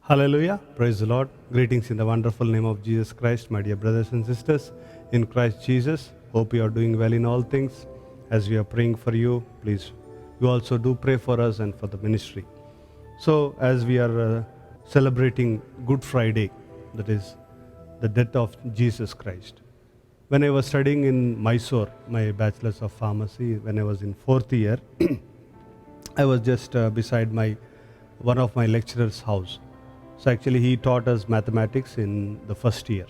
Hallelujah. Praise the Lord. Greetings in the wonderful name of Jesus Christ, my dear brothers and sisters in Christ Jesus. Hope you are doing well in all things. As we are praying for you, please, you also do pray for us and for the ministry. So, as we are celebrating Good Friday, that is the death of Jesus Christ. When I was studying in Mysore, my bachelor's of pharmacy, when I was in fourth year, I was just beside one of my lecturer's house. So actually he taught us mathematics in the first year,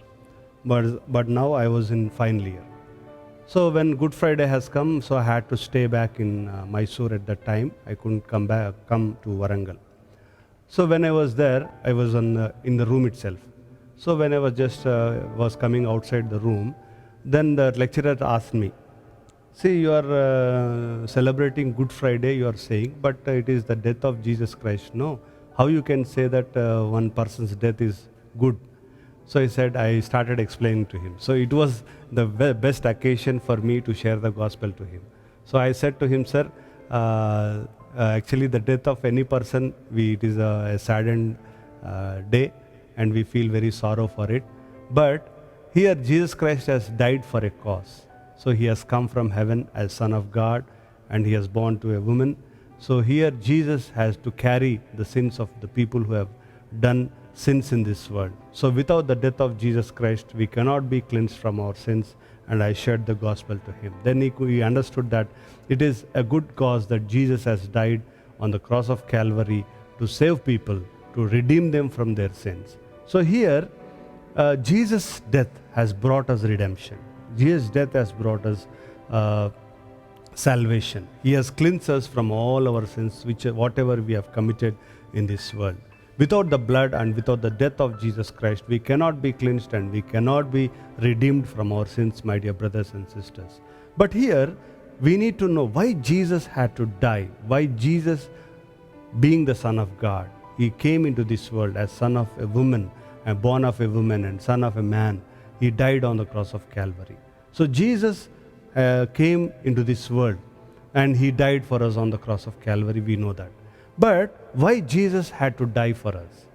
but now I was in final year. So when Good Friday has come, so I had to stay back in Mysore at that time. I couldn't come to Warangal. So when I was there, I was in the room itself. So when I was just was coming outside the room, then the lecturer asked me, "See, you are celebrating Good Friday, you are saying, but it is the death of Jesus Christ. No, how you can say that one person's death is good?" So I started explaining to him. So it was the best occasion for me to share the gospel to him. So I said to him, "Sir, actually the death of any person, it is a saddened day and we feel very sorrow for it. But here Jesus Christ has died for a cause. So he has come from heaven as Son of God and he has born to a woman. So here Jesus has to carry the sins of the people who have done sins in this world. So without the death of Jesus Christ, we cannot be cleansed from our sins." And I shared the gospel to him. Then he understood that it is a good cause that Jesus has died on the cross of Calvary to save people, to redeem them from their sins. So here, Jesus' death has brought us redemption. Jesus' death has brought us salvation. He has cleansed us from all our sins, whatever we have committed in this world. Without the blood and without the death of Jesus Christ, we cannot be cleansed and we cannot be redeemed from our sins, my dear brothers and sisters. But here, we need to know why Jesus had to die, why Jesus, being the Son of God, he came into this world as son of a woman, and born of a woman and son of a man. He died on the cross of Calvary. So Jesus came into this world and he died for us on the cross of Calvary. We know that. But why Jesus had to die for us?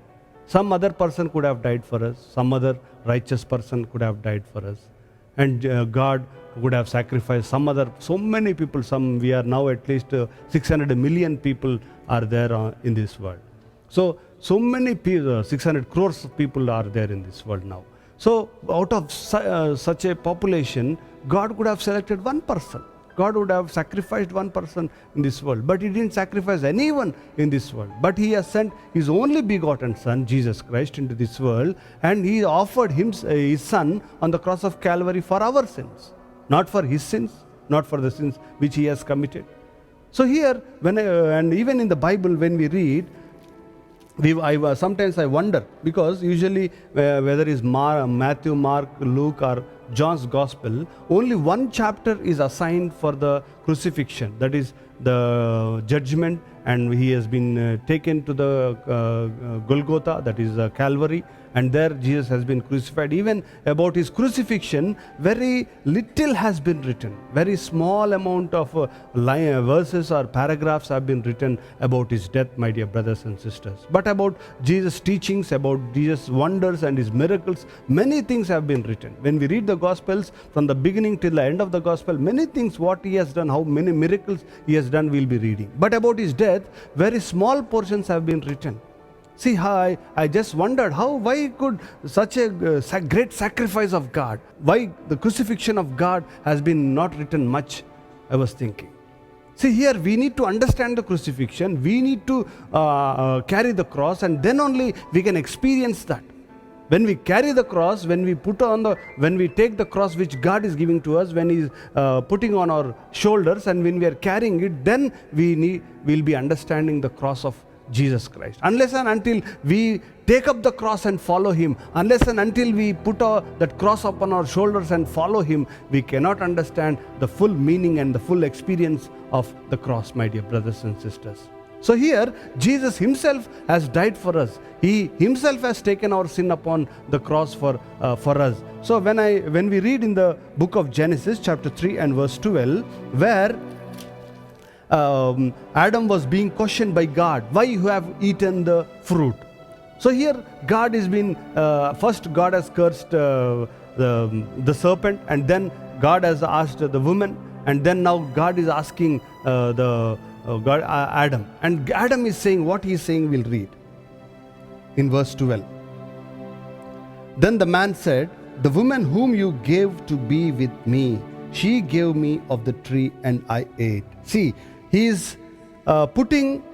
Some other person could have died for us. Some other righteous person could have died for us. And God would have sacrificed so many people. We are now at least 600 million people are there in this world. So many people, 600 crores of people are there in this world now. So out of such a population, God could have selected one person. God would have sacrificed one person in this world. But he didn't sacrifice anyone in this world. But he has sent his only begotten Son, Jesus Christ, into this world. And he offered his Son on the cross of Calvary for our sins. Not for his sins, not for the sins which he has committed. So here, and even in the Bible when we read, sometimes I wonder, because usually whether it's Matthew, Mark, Luke or John's Gospel, only one chapter is assigned for the crucifixion, that is the judgment, and he has been taken to the Golgotha, that is Calvary, and there Jesus has been crucified. Even about his crucifixion, very little has been written. Very small amount of verses or paragraphs have been written about his death, my dear brothers and sisters. But about Jesus' teachings, about Jesus' wonders and his miracles, many things have been written. When we read the Gospels, from the beginning till the end of the Gospel, many things what he has done, how many miracles he has done, we'll be reading. But about his death, very small portions have been written. See, how I just wondered why could such a great sacrifice of God, why the crucifixion of God has been not written much, I was thinking. See, here we need to understand the crucifixion, we need to carry the cross, and then only we can experience that. When we carry the cross, when we take the cross which God is giving to us, when He is putting on our shoulders, and when we are carrying it, then we'll be understanding the cross of Jesus Christ. Unless and until we take up the cross and follow Him, unless and until we put that cross upon our shoulders and follow Him, we cannot understand the full meaning and the full experience of the cross, my dear brothers and sisters. So here, Jesus himself has died for us. He himself has taken our sin upon the cross for us. So when we read in the book of Genesis, chapter 3 and verse 12, where Adam was being questioned by God, why you have eaten the fruit. So here God has been, first God has cursed the serpent, and then God has asked the woman, and then now God is asking Adam. And Adam is saying, what he is saying we'll read in verse 12. Then the man said, the woman whom you gave to be with me, she gave me of the tree and I ate. See, he is putting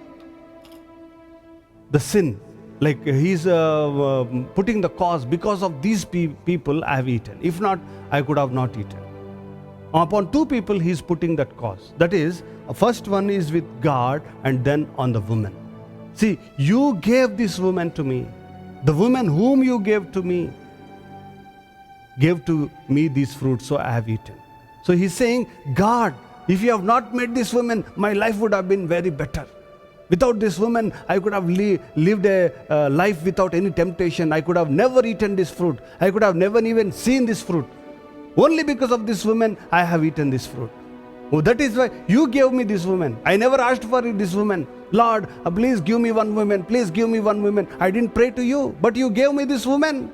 the sin, like he's putting the cause, because of these people I have eaten. If not, I could have not eaten. Upon two people he is putting that cause. That is, first one is with God and then on the woman. See, you gave this woman to me. The woman whom you gave to me gave to me these fruits, so I have eaten. So he's saying, God, if you have not made this woman, my life would have been very better. Without this woman, I could have lived a life without any temptation. I could have never eaten this fruit. I could have never even seen this fruit. Only because of this woman, I have eaten this fruit. Oh, that is why you gave me this woman. I never asked for this woman. Lord, please give me one woman. Please give me one woman. I didn't pray to you, but you gave me this woman.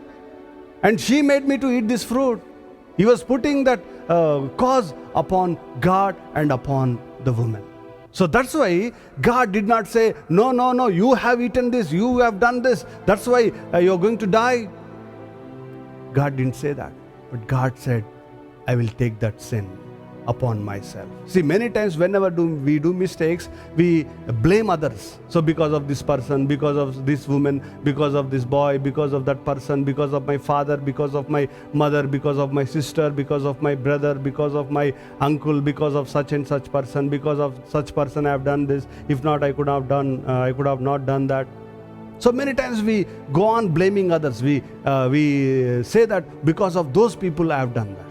And she made me to eat this fruit. He was putting that cause upon God and upon the woman. So that's why God did not say, no, you have eaten this, you have done this, that's why you're going to die. God didn't say that. But God said, I will take that sin upon myself. See, many times whenever we do mistakes, we blame others. So because of this person, because of this woman, because of this boy, because of that person, because of my father, because of my mother, because of my sister, because of my brother, because of my uncle, because of such and such person, because of such person I have done this. If not, I could have not done that. So many times we go on blaming others. We say that because of those people I have done that.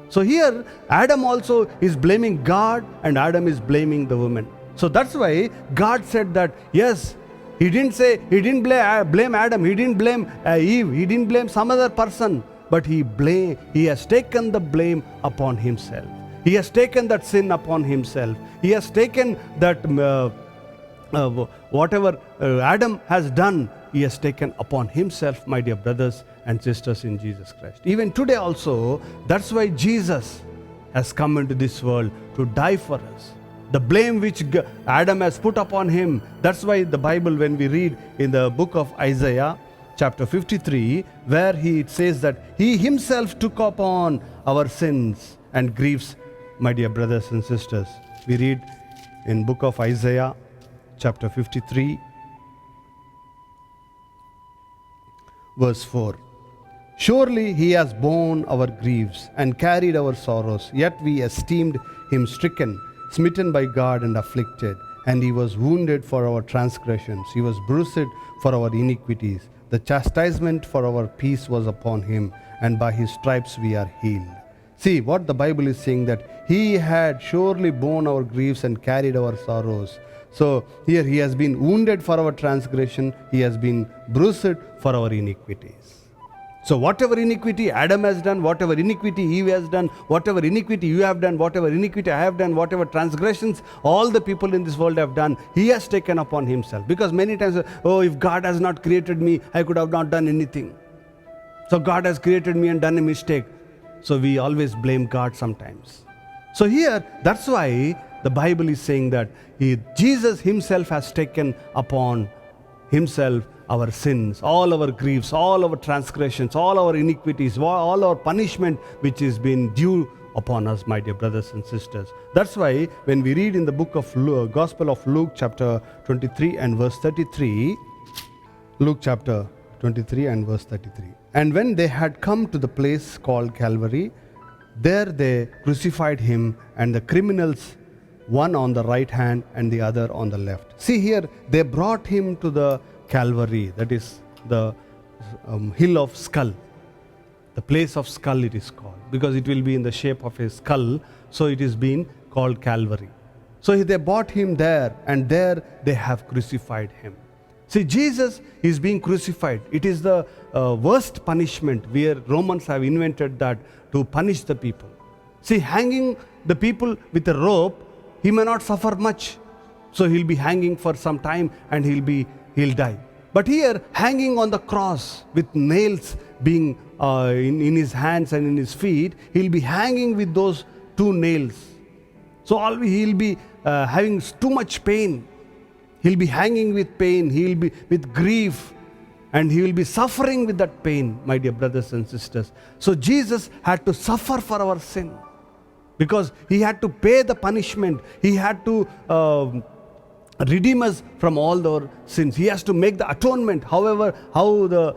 So here Adam also is blaming God and Adam is blaming the woman. So that's why God said that, yes, he didn't blame Adam, he didn't blame Eve, he didn't blame some other person, but he has taken the blame upon himself. He has taken that sin upon himself. He has taken that whatever Adam has done, he has taken upon himself, my dear brothers and sisters in Jesus Christ. Even today also, that's why Jesus has come into this world to die for us. The blame which Adam has put upon him, that's why the Bible, when we read in the book of Isaiah, chapter 53, where it says that he himself took upon our sins and griefs, my dear brothers and sisters. We read in book of Isaiah, chapter 53, verse 4. Surely he has borne our griefs and carried our sorrows, yet we esteemed him stricken, smitten by God and afflicted. And he was wounded for our transgressions, he was bruised for our iniquities. The chastisement for our peace was upon him, and by his stripes we are healed. See what the Bible is saying, that he had surely borne our griefs and carried our sorrows. So here he has been wounded for our transgression, he has been bruised for our iniquities. So whatever iniquity Adam has done, whatever iniquity Eve has done, whatever iniquity you have done, whatever iniquity I have done, whatever transgressions all the people in this world have done, he has taken upon himself. Because many times, if God has not created me, I could have not done anything. So God has created me and done a mistake. So we always blame God sometimes. So here, that's why the Bible is saying that Jesus himself has taken upon himself our sins, all our griefs, all our transgressions, all our iniquities, all our punishment which has been due upon us, my dear brothers and sisters. That's why when we read in the book of Gospel of Luke chapter 23 and verse 33, Luke chapter 23 and verse 33. And when they had come to the place called Calvary, there they crucified him and the criminals, one on the right hand and the other on the left. See here, they brought him to the Calvary, that is the hill of skull. The place of skull it is called, because it will be in the shape of a skull, so it is being called Calvary. So they brought him there, and there they have crucified him. See, Jesus is being crucified. It is the worst punishment, where Romans have invented that to punish the people. See, hanging the people with a rope, he may not suffer much. So he'll be hanging for some time and he'll die. But here, hanging on the cross with nails being in his hands and in his feet, he'll be hanging with those two nails. So he'll be having too much pain. He'll be hanging with pain. He'll be with grief. And he will be suffering with that pain, my dear brothers and sisters. So Jesus had to suffer for our sin, because he had to pay the punishment. He had to redeem us from all our sins. He has to make the atonement. However, how the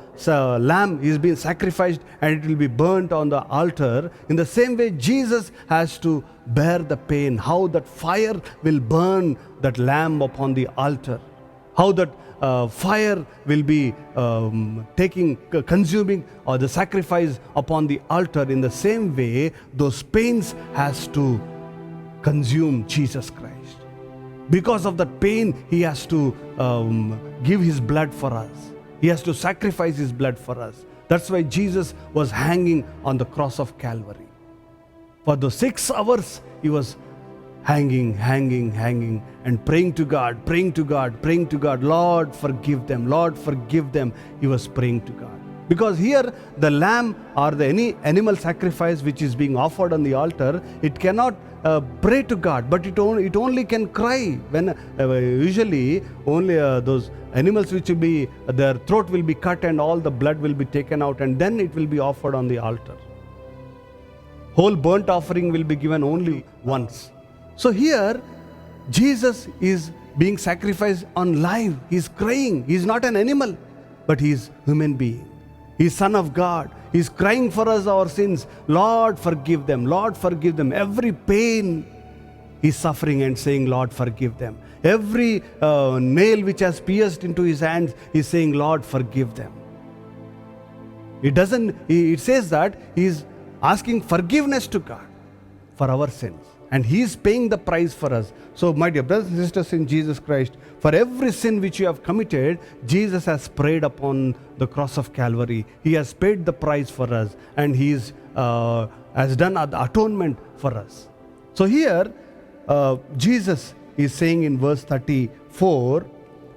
lamb is being sacrificed and it will be burnt on the altar, in the same way Jesus has to bear the pain. How that fire will burn that lamb upon the altar. How that fire will be consuming the sacrifice upon the altar. In the same way, those pains has to consume Jesus Christ. Because of that pain, he has to give his blood for us. He has to sacrifice his blood for us. That's why Jesus was hanging on the cross of Calvary. For those 6 hours, he was hanging and praying to God, Lord, forgive them, Lord, forgive them. He was praying to God. Because here, the lamb or any animal sacrifice which is being offered on the altar, it cannot pray to God, but it only can cry. When usually only those animals which will be, their throat will be cut and all the blood will be taken out, and then it will be offered on the altar. Whole burnt offering will be given only once. So here, Jesus is being sacrificed on live. He's crying. He's not an animal, but he's human being. He's Son of God. He's crying for us our sins. Lord, forgive them. Lord, forgive them. Every pain he's suffering and saying, Lord, forgive them. Every nail which has pierced into his hands, he's saying, Lord, forgive them. It says that he's asking forgiveness to God for our sins. And he is paying the price for us. So, my dear brothers and sisters in Jesus Christ, for every sin which you have committed, Jesus has prayed upon the cross of Calvary. He has paid the price for us, and he has done the atonement for us. So here, Jesus is saying in verse 34,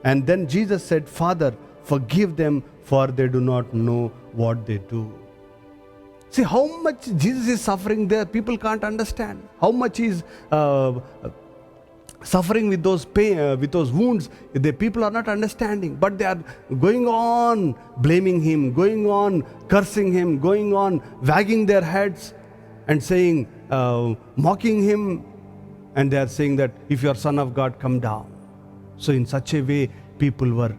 and then Jesus said, Father, forgive them, for they do not know what they do. See how much Jesus is suffering there. People can't understand how much he's suffering with those pain, with those wounds. The people are not understanding, but they are going on blaming him, going on cursing him, going on wagging their heads and saying, mocking him, and they are saying that if you are Son of God, come down. So in such a way, people were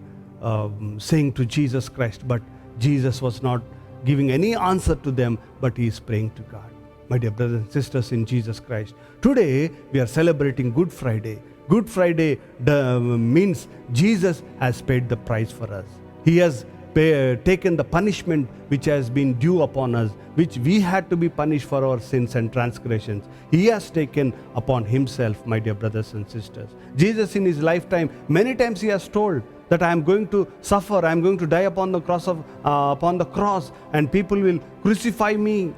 saying to Jesus Christ, but Jesus was not giving any answer to them, but he is praying to God. My dear brothers and sisters in Jesus Christ, today we are celebrating Good Friday. Good Friday means Jesus has paid the price for us. He has taken the punishment which has been due upon us, which we had to be punished for our sins and transgressions. He has taken upon himself, my dear brothers and sisters. Jesus in his lifetime, many times he has told that I am going to suffer, I am going to die upon the cross, and people will crucify me.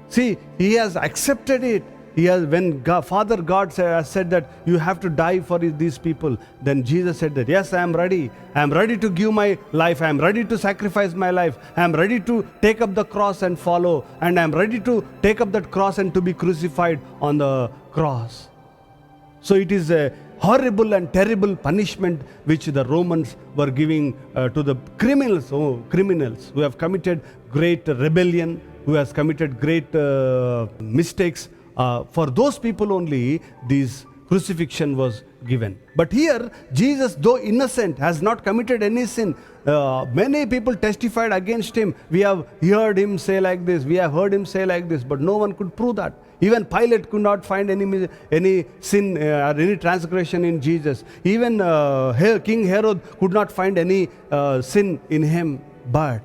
See, he has accepted it. When Father God has said that you have to die for these people, then Jesus said that, yes, I am ready. I am ready to give my life. I am ready to sacrifice my life. I am ready to take up the cross and follow. And I am ready to take up that cross and to be crucified on the cross. So it is a horrible and terrible punishment which the Romans were giving to the criminals who have committed great rebellion, who has committed great mistakes. For those people only, this crucifixion was given. But here, Jesus, though innocent, has not committed any sin. Many people testified against him. We have heard him say like this, we have heard him say like this, but no one could prove that. Even Pilate could not find any sin or any transgression in Jesus. Even King Herod could not find any sin in him. But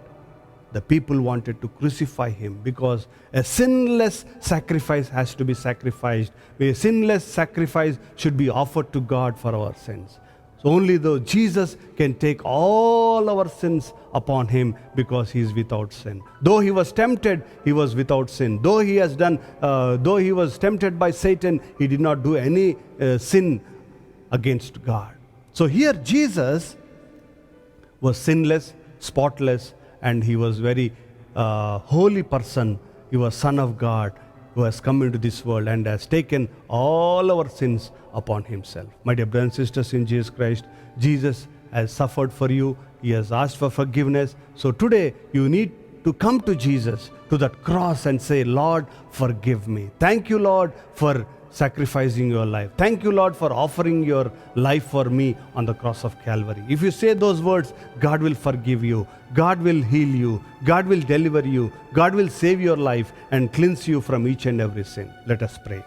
the people wanted to crucify him because a sinless sacrifice has to be sacrificed. A sinless sacrifice should be offered to God for our sins. So only though Jesus can take all our sins upon him because he is without sin. Though he was tempted, he was without sin. Though he was tempted by Satan, he did not do any sin against God. So here Jesus was sinless, spotless, and he was very holy person. He was Son of God who has come into this world and has taken all our sins upon himself. My dear brothers and sisters in Jesus Christ, Jesus has suffered for you. He has asked for forgiveness. So today you need to come to Jesus, to that cross, and say, Lord, forgive me. Thank you, Lord, for sacrificing your life. Thank you, Lord, for offering your life for me on the cross of Calvary. If you say those words, God will forgive you. God will heal you. God will deliver you. God will save your life and cleanse you from each and every sin. Let us pray.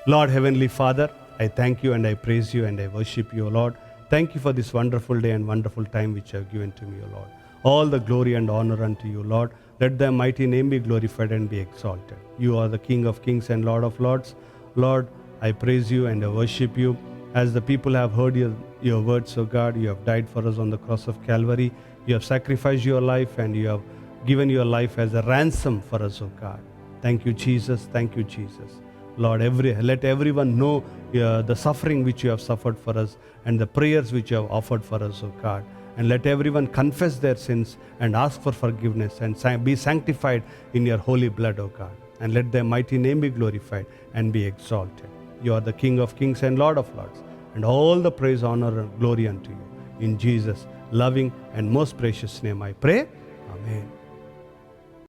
Lord, Heavenly Father, I thank you and I praise you and I worship you, O Lord. Thank you for this wonderful day and wonderful time which you have given to me, O Lord. All the glory and honor unto you, Lord. Let thy mighty name be glorified and be exalted. You are the King of kings and Lord of lords. Lord, I praise you and I worship you. As the people have heard your words, O God, you have died for us on the cross of Calvary. You have sacrificed your life and you have given your life as a ransom for us, O God. Thank you, Jesus. Thank you, Jesus. Lord, let everyone know the suffering which you have suffered for us and the prayers which you have offered for us, O God. And let everyone confess their sins and ask for forgiveness and be sanctified in your holy blood, O God. And let thy mighty name be glorified and be exalted. You are the King of kings and Lord of lords. And all the praise, honor, and glory unto you. In Jesus' loving and most precious name I pray. Amen.